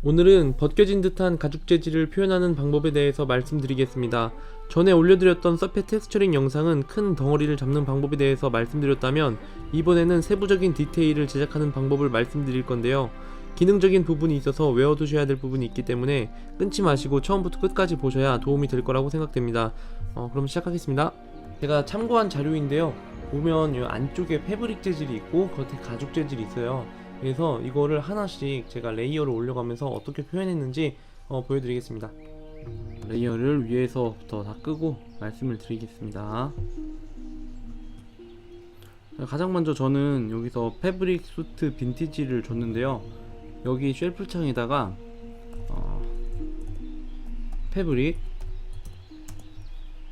오늘은 벗겨진 듯한 가죽 재질을 표현하는 방법에 대해서 말씀드리겠습니다. 전에 올려드렸던 서페 텍스처링 영상은 큰 덩어리를 잡는 방법에 대해서 말씀드렸다면 이번에는 세부적인 디테일을 제작하는 방법을 말씀드릴 건데요. 기능적인 부분이 있어서 외워두셔야 될 부분이 있기 때문에 끊지 마시고 처음부터 끝까지 보셔야 도움이 될 거라고 생각됩니다. 그럼 시작하겠습니다. 제가 참고한 자료인데요. 보면 이 안쪽에 패브릭 재질이 있고 겉에 가죽 재질이 있어요. 그래서 이거를 하나씩 제가 레이어를 올려가면서 어떻게 표현했는지 보여드리겠습니다. 레이어를 위에서부터 다 끄고 말씀을 드리겠습니다. 가장 먼저 저는 여기서 패브릭 수트 빈티지를 줬는데요. 여기 쉘프 창에다가 패브릭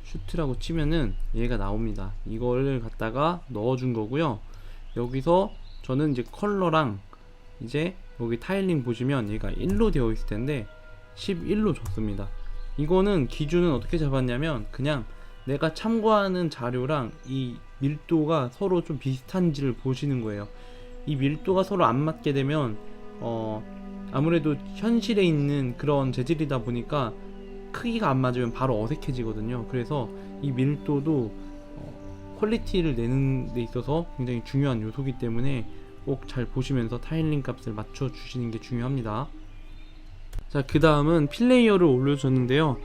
슈트라고 치면은 얘가 나옵니다. 이거를 갖다가 넣어준 거고요. 여기서 저는 이제 컬러랑 이제 여기 타일링 보시면 얘가 1로 되어 있을 텐데 11로 줬습니다. 이거는 기준은 어떻게 잡았냐면 그냥 내가 참고하는 자료랑 이 밀도가 서로 좀 비슷한지를 보시는 거예요. 이 밀도가 서로 안 맞게 되면 아무래도 현실에 있는 그런 재질이다 보니까 크기가 안 맞으면 바로 어색해지거든요. 그래서 이 밀도도 퀄리티를 내는 데 있어서 굉장히 중요한 요소이기 때문에 꼭 잘 보시면서 타일링 값을 맞춰 주시는 게 중요합니다. 자, 그 다음은 필레이어를 올려줬는데요.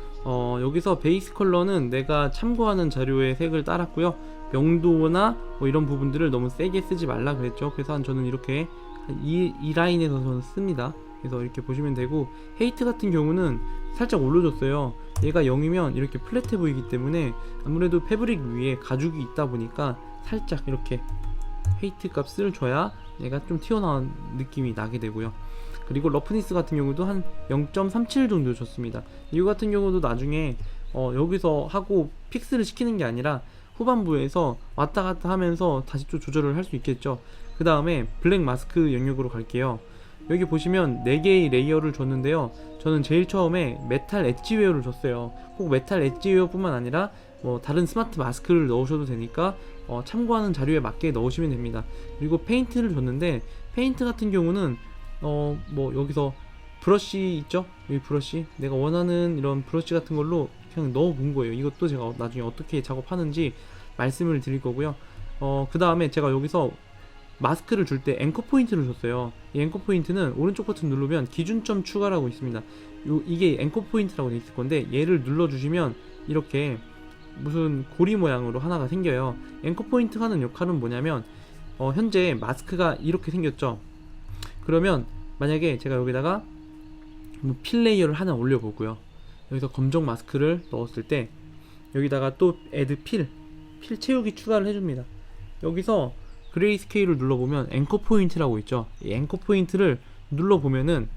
여기서 베이스 컬러는 내가 참고하는 자료의 색을 따랐고요. 명도나 뭐 이런 부분들을 너무 세게 쓰지 말라 그랬죠. 그래서 저는 이렇게 이 라인에서 저는 씁니다. 그래서 이렇게 보시면 되고, 헤이트 같은 경우는 살짝 올려줬어요. 얘가 0이면 이렇게 플랫해 보이기 때문에 아무래도 패브릭 위에 가죽이 있다 보니까 살짝 이렇게 헤이트 값을 줘야 얘가 좀 튀어나온 느낌이 나게 되고요. 그리고 러프니스 같은 경우도 한 0.37 정도 줬습니다. 이거 같은 경우도 나중에 여기서 하고 픽스를 시키는 게 아니라 후반부에서 왔다 갔다 하면서 다시 또 조절을 할 수 있겠죠. 그 다음에 블랙 마스크 영역으로 갈게요. 여기 보시면 4개의 레이어를 줬는데요. 저는 제일 처음에 메탈 엣지웨어를 줬어요. 꼭 메탈 엣지웨어 뿐만 아니라 뭐 다른 스마트 마스크를 넣으셔도 되니까 참고하는 자료에 맞게 넣으시면 됩니다. 그리고 페인트를 줬는데, 페인트 같은 경우는 뭐 여기서 브러쉬 있죠? 여기 브러쉬, 내가 원하는 이런 브러쉬 같은 걸로 그냥 넣어본 거예요. 이것도 제가 나중에 어떻게 작업하는지 말씀을 드릴 거고요. 그 다음에 제가 여기서 마스크를 줄 때 앵커 포인트를 줬어요. 이 앵커 포인트는 오른쪽 버튼 누르면 기준점 추가라고 있습니다. 이게 앵커 포인트라고 되어 있을 건데, 얘를 눌러주시면 이렇게 무슨 고리 모양으로 하나가 생겨요. 앵커 포인트가 하는 역할은 뭐냐면 현재 마스크가 이렇게 생겼죠. 그러면 만약에 제가 여기다가 뭐 필 레이어를 하나 올려보고요. 여기서 검정 마스크를 넣었을 때 여기다가 또 애드 필 채우기 추가를 해줍니다. 여기서 그레이 스케일을 눌러보면 앵커 포인트라고 있죠. 이 앵커 포인트를 눌러보면은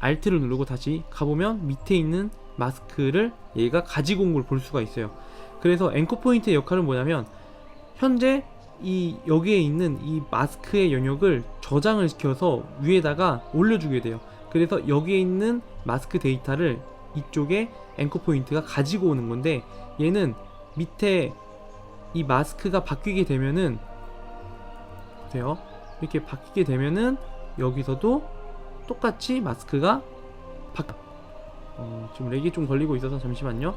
Alt를 누르고 다시 가보면 밑에 있는 마스크를 얘가 가지고 온 걸 볼 수가 있어요. 그래서 앵커 포인트의 역할은 뭐냐면 현재 여기에 있는 이 마스크의 영역을 저장을 시켜서 위에다가 올려주게 돼요. 그래서 여기에 있는 마스크 데이터를 이쪽에 앵커 포인트가 가지고 오는 건데, 얘는 밑에 이 마스크가 바뀌게 되면은 보세요. 이렇게 바뀌게 되면은 여기서도 똑같이 마스크가 지금 렉이 좀 걸리고 있어서 잠시만요.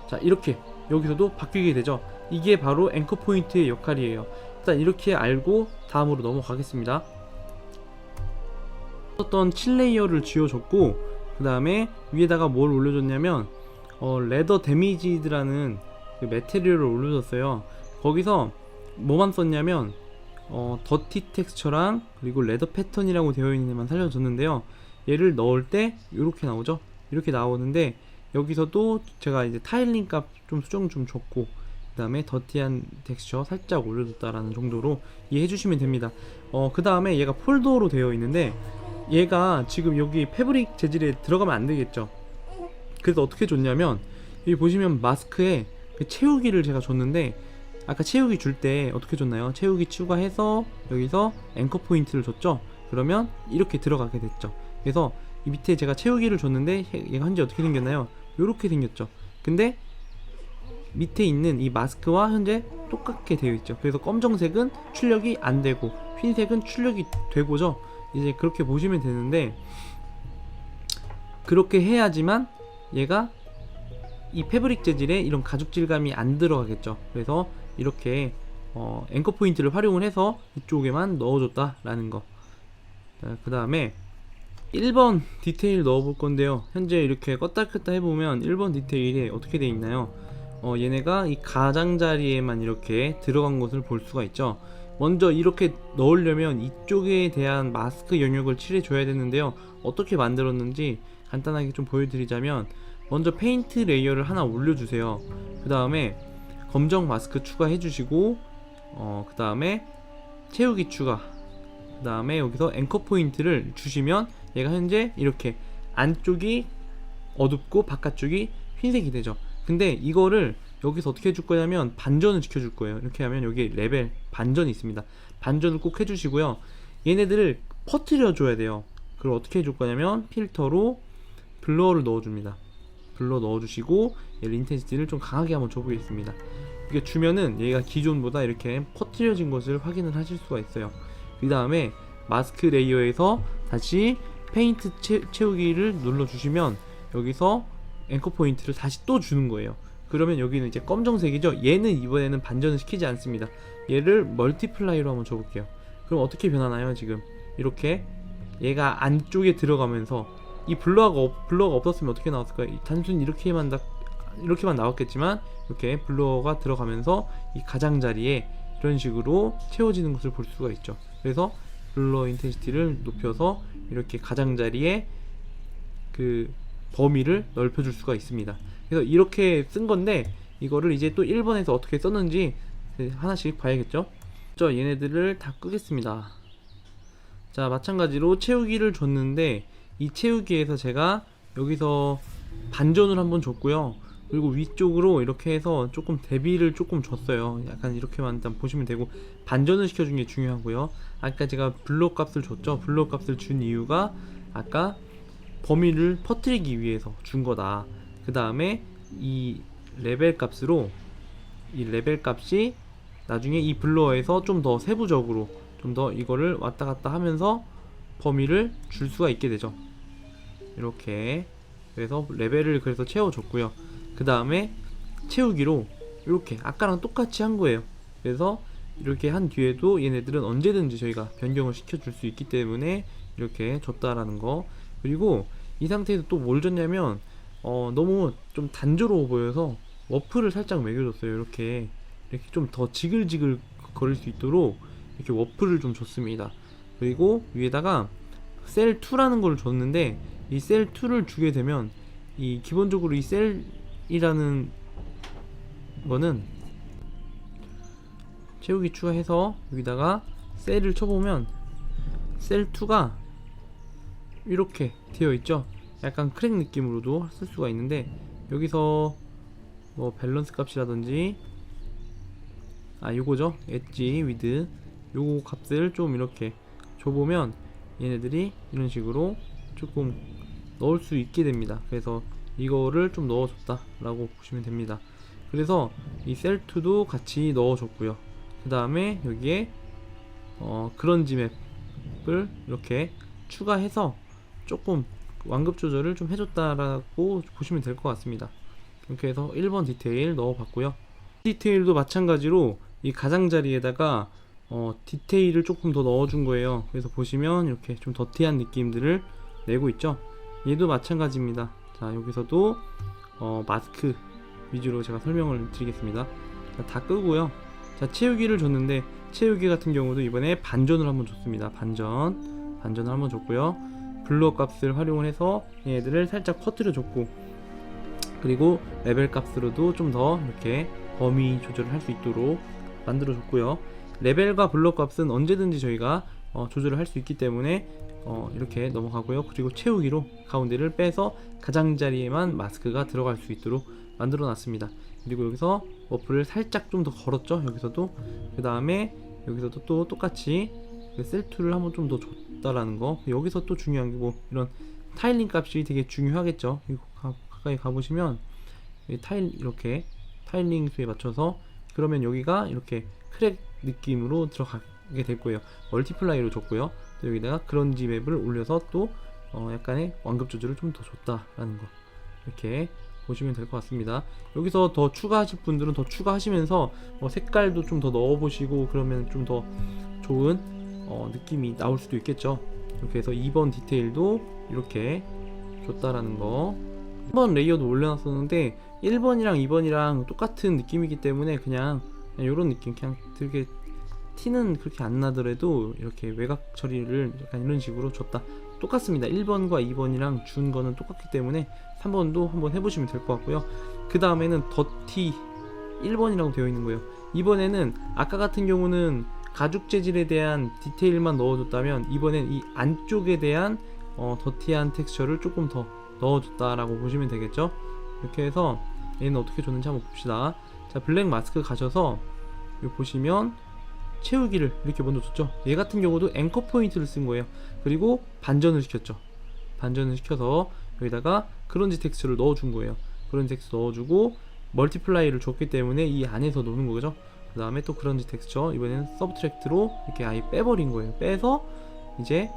자, 이렇게 여기서도 바뀌게 되죠. 이게 바로 앵커 포인트의 역할이에요. 일단 이렇게 알고 다음으로 넘어가겠습니다. 어떤 7레이어를 지어줬고, 그 다음에 위에다가 뭘 올려줬냐면 레더 데미지드라는 그 매테리얼을 올려줬어요. 거기서 뭐만 썼냐면 더티 텍스처랑 그리고 레더 패턴이라고 되어 있는 애만 살려줬는데요. 얘를 넣을 때 이렇게 나오죠. 이렇게 나오는데, 여기서도 제가 이제 타일링 값 좀 수정 좀 줬고, 그 다음에 더티한 텍스처 살짝 올려줬다라는 정도로 이해해 주시면 됩니다. 그 다음에 얘가 폴더로 되어 있는데, 얘가 지금 여기 패브릭 재질에 들어가면 안 되겠죠. 그래서 어떻게 줬냐면, 여기 보시면 마스크에 그 채우기를 제가 줬는데, 아까 채우기 줄 때 어떻게 줬나요? 채우기 추가해서 여기서 앵커 포인트를 줬죠. 그러면 이렇게 들어가게 됐죠. 그래서 이 밑에 제가 채우기를 줬는데 얘가 현재 어떻게 생겼나요? 이렇게 생겼죠. 근데 밑에 있는 이 마스크와 현재 똑같게 되어 있죠. 그래서 검정색은 출력이 안 되고 흰색은 출력이 되고죠. 이제 그렇게 보시면 되는데, 그렇게 해야지만 얘가 이 패브릭 재질에 이런 가죽 질감이 안 들어가겠죠. 그래서 이렇게 앵커 포인트를 활용을 해서 이쪽에만 넣어줬다라는 거. 그 다음에 1번 디테일 넣어볼 건데요. 현재 이렇게 껐다 켰다 해보면 1번 디테일이 어떻게 되어 있나요? 얘네가 이 가장자리에만 이렇게 들어간 것을 볼 수가 있죠. 먼저 이렇게 넣으려면 이쪽에 대한 마스크 영역을 칠해 줘야 되는데요. 어떻게 만들었는지 간단하게 좀 보여드리자면, 먼저 페인트 레이어를 하나 올려주세요. 그 다음에 검정 마스크 추가해 주시고, 그 다음에 채우기 추가, 그 다음에 여기서 앵커 포인트를 주시면 얘가 현재 이렇게 안쪽이 어둡고 바깥쪽이 흰색이 되죠. 근데 이거를 여기서 어떻게 해줄 거냐면 반전을 시켜줄 거예요. 이렇게 하면 여기 레벨 반전이 있습니다. 반전을 꼭 해주시고요. 얘네들을 퍼뜨려 줘야 돼요. 그걸 어떻게 해줄 거냐면 필터로 블러를 넣어줍니다. 블러 넣어주시고 얘를 인텐시티를 좀 강하게 한번 줘보겠습니다. 이게 주면은 얘가 기존보다 이렇게 퍼뜨려진 것을 확인을 하실 수가 있어요. 그 다음에 마스크 레이어에서 다시 페인트 채우기를 눌러주시면 여기서 앵커 포인트를 다시 또 주는 거예요. 그러면 여기는 이제 검정색이죠. 얘는 이번에는 반전을 시키지 않습니다. 얘를 멀티플라이로 한번 줘볼게요. 그럼 어떻게 변하나요? 지금 이렇게 얘가 안쪽에 들어가면서 이 블러가 없었으면 어떻게 나왔을까요? 단순히 이렇게만 나왔겠지만 이렇게 블러가 들어가면서 이 가장자리에 이런 식으로 채워지는 것을 볼 수가 있죠. 그래서 블러 인텐시티를 높여서 이렇게 가장자리에 그 범위를 넓혀줄 수가 있습니다. 그래서 이렇게 쓴 건데, 이거를 이제 또 1번에서 어떻게 썼는지 하나씩 봐야겠죠. 얘네들을 다 끄겠습니다. 자, 마찬가지로 채우기를 줬는데 이 채우기에서 제가 여기서 반전을 한번 줬고요. 그리고 위쪽으로 이렇게 해서 조금 대비를 조금 줬어요. 약간 이렇게만 일단 보시면 되고, 반전을 시켜준 게 중요하고요. 아까 제가 블록 값을 줬죠. 블록 값을 준 이유가 아까 범위를 퍼뜨리기 위해서 준 거다. 그 다음에 이 레벨 값으로, 이 레벨 값이 나중에 이 블러에서 좀 더 세부적으로 좀 더 이거를 왔다 갔다 하면서 범위를 줄 수가 있게 되죠. 이렇게. 그래서 레벨을 그래서 채워줬고요. 그 다음에 채우기로 이렇게 아까랑 똑같이 한 거예요. 그래서 이렇게 한 뒤에도 얘네들은 언제든지 저희가 변경을 시켜줄 수 있기 때문에 이렇게 줬다라는 거. 그리고 이 상태에서 또 뭘 줬냐면 너무 좀 단조로워 보여서 워프를 살짝 매겨줬어요. 이렇게 좀 더 지글지글 거릴 수 있도록 이렇게 워프를 좀 줬습니다. 그리고 위에다가 셀2라는 걸 줬는데, 이 셀2를 주게 되면 이 기본적으로 이 셀이라는 거는 채우기 추가해서 여기다가 셀을 쳐보면 셀2가 이렇게 되어 있죠. 약간 크랙 느낌으로도 쓸 수가 있는데, 여기서 뭐 밸런스 값이라든지 요거죠, 엣지 위드, 요거 값을 좀 이렇게 줘보면 얘네들이 이런 식으로 조금 넣을 수 있게 됩니다. 그래서 이거를 좀 넣어줬다 라고 보시면 됩니다. 그래서 이 셀2도 같이 넣어줬고요. 그 다음에 여기에 그런지 맵을 이렇게 추가해서 조금 완급 조절을 좀 해줬다라고 보시면 될 것 같습니다. 이렇게 해서 1번 디테일 넣어봤고요. 디테일도 마찬가지로 이 가장자리에다가 디테일을 조금 더 넣어준 거예요. 그래서 보시면 이렇게 좀 더티한 느낌들을 내고 있죠. 얘도 마찬가지입니다. 자, 여기서도 마스크 위주로 제가 설명을 드리겠습니다. 자, 다 끄고요. 자, 채우기를 줬는데 채우기 같은 경우도 이번에 반전을 한번 줬습니다. 반전을 한번 줬고요. 블러 값을 활용을 해서 얘네들을 살짝 퍼뜨려 줬고, 그리고 레벨 값으로도 좀 더 이렇게 범위 조절을 할 수 있도록 만들어 줬고요. 레벨과 블러 값은 언제든지 저희가 조절을 할 수 있기 때문에 이렇게 넘어가고요. 그리고 채우기로 가운데를 빼서 가장자리에만 마스크가 들어갈 수 있도록 만들어 놨습니다. 그리고 여기서 워프를 살짝 좀 더 걸었죠. 여기서도. 그 다음에 여기서도 또 똑같이 셀2를 한번 좀 더 줬다라는 거. 여기서 또 중요한 게 뭐 이런 타일링 값이 되게 중요하겠죠. 가까이 가보시면 이렇게 타일링 수에 맞춰서, 그러면 여기가 이렇게 크랙 느낌으로 들어가게 될 거예요. 멀티플라이로 줬고요. 또 여기다가 그런지 맵을 올려서 또 약간의 완급 조절을 좀 더 줬다라는 거, 이렇게 보시면 될 것 같습니다. 여기서 더 추가하실 분들은 더 추가하시면서 색깔도 좀 더 넣어보시고 그러면 좀 더 좋은 느낌이 나올 수도 있겠죠. 이렇게 해서 2번 디테일도 이렇게 줬다라는 거. 1번 레이어도 올려놨었는데 1번이랑 2번이랑 똑같은 느낌이기 때문에 그냥 이런 느낌, 그냥 되게 티는 그렇게 안 나더라도 이렇게 외곽 처리를 약간 이런 식으로 줬다. 똑같습니다. 1번과 2번이랑 준 거는 똑같기 때문에 3번도 한번 해보시면 될 것 같고요. 그 다음에는 더티 1번이라고 되어 있는 거예요. 이번에는 아까 같은 경우는 가죽 재질에 대한 디테일만 넣어줬다면 이번엔 이 안쪽에 대한 더티한 텍스처를 조금 더 넣어줬다라고 보시면 되겠죠. 이렇게 해서 얘는 어떻게 줬는지 한번 봅시다. 자, 블랙 마스크 가셔서 여기 보시면 채우기를 이렇게 먼저 줬죠. 얘 같은 경우도 앵커 포인트를 쓴 거예요. 그리고 반전을 시켰죠. 반전을 시켜서 여기다가 그런지 텍스처를 넣어준 거예요. 그런지 텍스처 넣어주고 멀티플라이를 줬기 때문에 이 안에서 노는 거죠. 그 다음에 또 그런지 텍스처, 이번에는 서브트랙트로 이렇게 아예 빼버린 거예요. 빼서 이제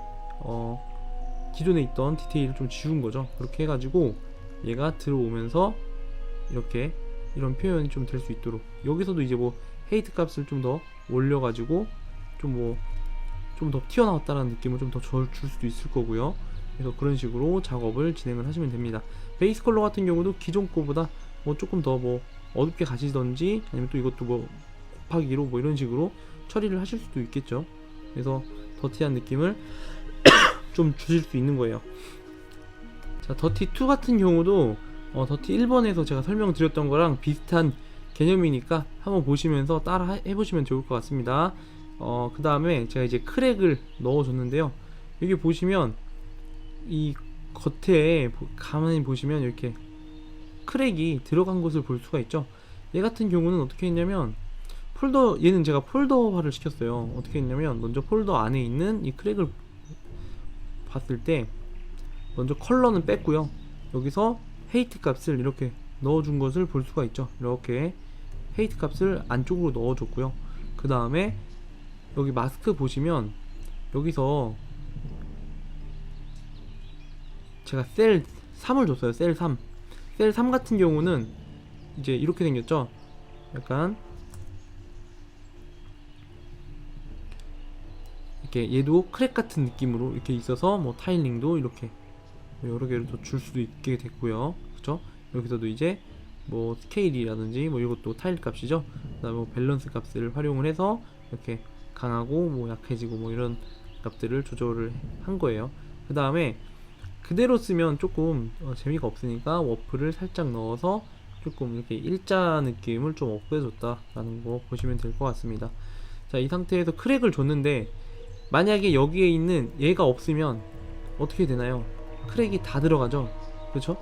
기존에 있던 디테일을 좀 지운 거죠. 그렇게 해가지고 얘가 들어오면서 이렇게 이런 표현이 좀 될 수 있도록, 여기서도 이제 뭐 헤이트 값을 좀 더 올려가지고 좀 더 튀어나왔다는 느낌을 좀 더 줄 수도 있을 거고요. 그래서 그런 식으로 작업을 진행을 하시면 됩니다. 베이스 컬러 같은 경우도 기존 거보다 조금 더 어둡게 가시던지, 아니면 또 이것도 곱하기로 이런 식으로 처리를 하실 수도 있겠죠. 그래서 더티한 느낌을 좀 주실 수 있는 거예요. 자, 더티2 같은 경우도 더티 1번에서 제가 설명드렸던 거랑 비슷한 개념이니까 한번 보시면서 따라 해보시면 좋을 것 같습니다. 그 다음에 제가 이제 크랙을 넣어줬는데요. 여기 보시면 이 겉에 가만히 보시면 이렇게 크랙이 들어간 것을 볼 수가 있죠. 얘 같은 경우는 어떻게 했냐면 얘는 제가 폴더화를 시켰어요. 어떻게 했냐면 먼저 폴더 안에 있는 이 크랙을 봤을 때 먼저 컬러는 뺐고요. 여기서 헤이트 값을 이렇게 넣어준 것을 볼 수가 있죠. 이렇게 헤이트 값을 안쪽으로 넣어줬고요. 그 다음에 여기 마스크 보시면 여기서 제가 셀 3을 줬어요. 셀 3. 셀 3 같은 경우는 이제 이렇게 생겼죠. 약간 이렇게 얘도 크랙 같은 느낌으로 이렇게 있어서 타일링도 이렇게 여러 개를 더 줄 수도 있게 됐고요. 그쵸? 여기서도 이제 스케일이라든지 이것도 타일 값이죠. 그다음에 밸런스 값을 활용을 해서 이렇게 강하고 약해지고 이런 값들을 조절을 한 거예요. 그 다음에 그대로 쓰면 조금 재미가 없으니까 워프를 살짝 넣어서 조금 이렇게 일자 느낌을 좀 업해줬다라는 거 보시면 될 것 같습니다. 자, 이 상태에서 크랙을 줬는데 만약에 여기에 있는 얘가 없으면 어떻게 되나요? 크랙이 다 들어가죠. 그렇죠?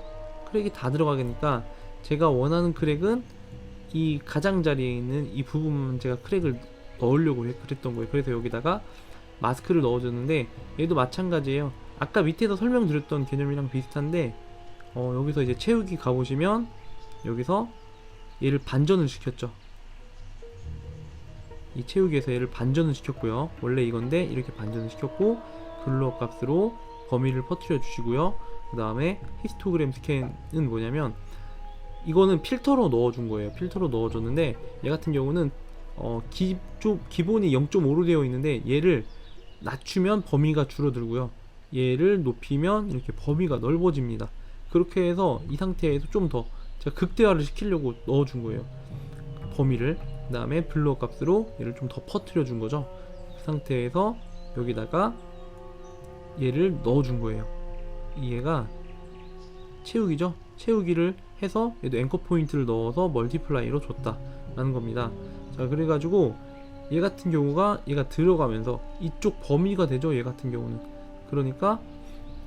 크랙이 다 들어가니까 제가 원하는 크랙은 이 가장자리에 있는 이 부분만 제가 크랙을 넣으려고 그랬던 거예요. 그래서 여기다가 마스크를 넣어줬는데 얘도 마찬가지예요. 아까 밑에서 설명드렸던 개념이랑 비슷한데 여기서 이제 채우기 가보시면 여기서 얘를 반전을 시켰죠. 이 채우기에서 얘를 반전을 시켰고요. 원래 이건데 이렇게 반전을 시켰고 블루어 값으로 범위를 퍼뜨려 주시고요. 그 다음에 히스토그램 스캔은 뭐냐면 이거는 필터로 넣어준 거예요. 필터로 넣어줬는데 얘 같은 경우는 기본이 0.5로 되어 있는데 얘를 낮추면 범위가 줄어들고요. 얘를 높이면 이렇게 범위가 넓어집니다. 그렇게 해서 이 상태에서 좀 더 제가 극대화를 시키려고 넣어준 거예요. 범위를. 그 다음에 블루어 값으로 얘를 좀 더 퍼뜨려 준 거죠. 그 상태에서 여기다가 얘를 넣어준 거예요. 얘가 채우기죠. 채우기를 해서 얘도 앵커 포인트를 넣어서 멀티플라이로 줬다 라는 겁니다. 자, 그래가지고 얘 같은 경우가 얘가 들어가면서 이쪽 범위가 되죠. 얘 같은 경우는. 그러니까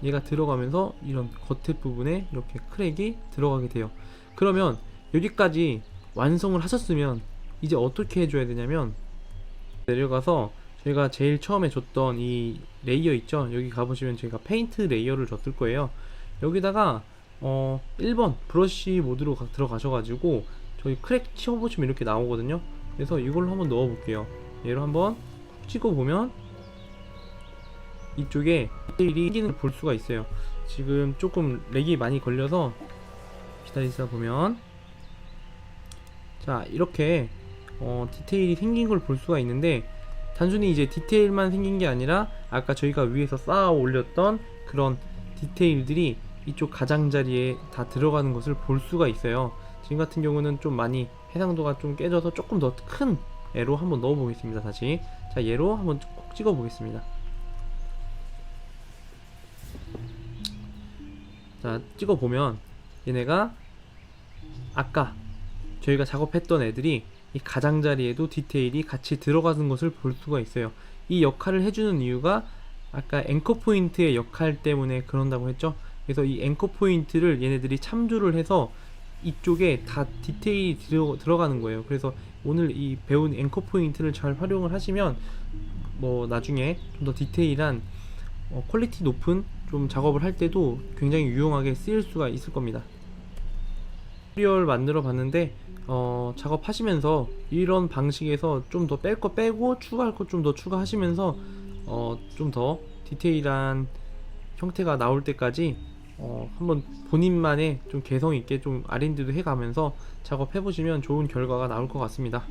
얘가 들어가면서 이런 겉에 부분에 이렇게 크랙이 들어가게 돼요. 그러면 여기까지 완성을 하셨으면 이제 어떻게 해줘야 되냐면 내려가서 저희가 제일 처음에 줬던 이 레이어 있죠. 여기 가보시면 저희가 페인트 레이어를 줬을 거예요. 여기다가 1번 브러쉬 모드로 들어가셔가지고 저희 크랙 치워보시면 이렇게 나오거든요. 그래서 이걸로 한번 넣어볼게요. 얘를 한번 콕 찍어보면 이쪽에 디테일이 생기는 걸 볼 수가 있어요. 지금 조금 렉이 많이 걸려서 기다리다 보면, 자 이렇게 디테일이 생긴 걸 볼 수가 있는데, 단순히 이제 디테일만 생긴 게 아니라 아까 저희가 위에서 쌓아 올렸던 그런 디테일들이 이쪽 가장자리에 다 들어가는 것을 볼 수가 있어요. 지금 같은 경우는 좀 많이 해상도가 좀 깨져서 조금 더 큰 애로 한번 넣어 보겠습니다. 다시 자 얘로 한번 콕 찍어 보겠습니다. 자 찍어 보면 얘네가 아까 저희가 작업했던 애들이 이 가장자리에도 디테일이 같이 들어가는 것을 볼 수가 있어요. 이 역할을 해주는 이유가 아까 앵커 포인트의 역할 때문에 그런다고 했죠. 그래서 이 앵커 포인트를 얘네들이 참조를 해서 이쪽에 다 디테일이 들어가는 거예요. 그래서 오늘 이 배운 앵커 포인트를 잘 활용을 하시면 뭐 나중에 좀 더 디테일한 퀄리티 높은 좀 작업을 할 때도 굉장히 유용하게 쓰일 수가 있을 겁니다. 튜토리얼 만들어 봤는데 작업하시면서 이런 방식에서 좀 더 뺄 거 빼고 추가할 거 좀 더 추가하시면서 좀 더 디테일한 형태가 나올 때까지 한번 본인만의 좀 개성 있게 좀 R&D도 해가면서 작업해 보시면 좋은 결과가 나올 것 같습니다.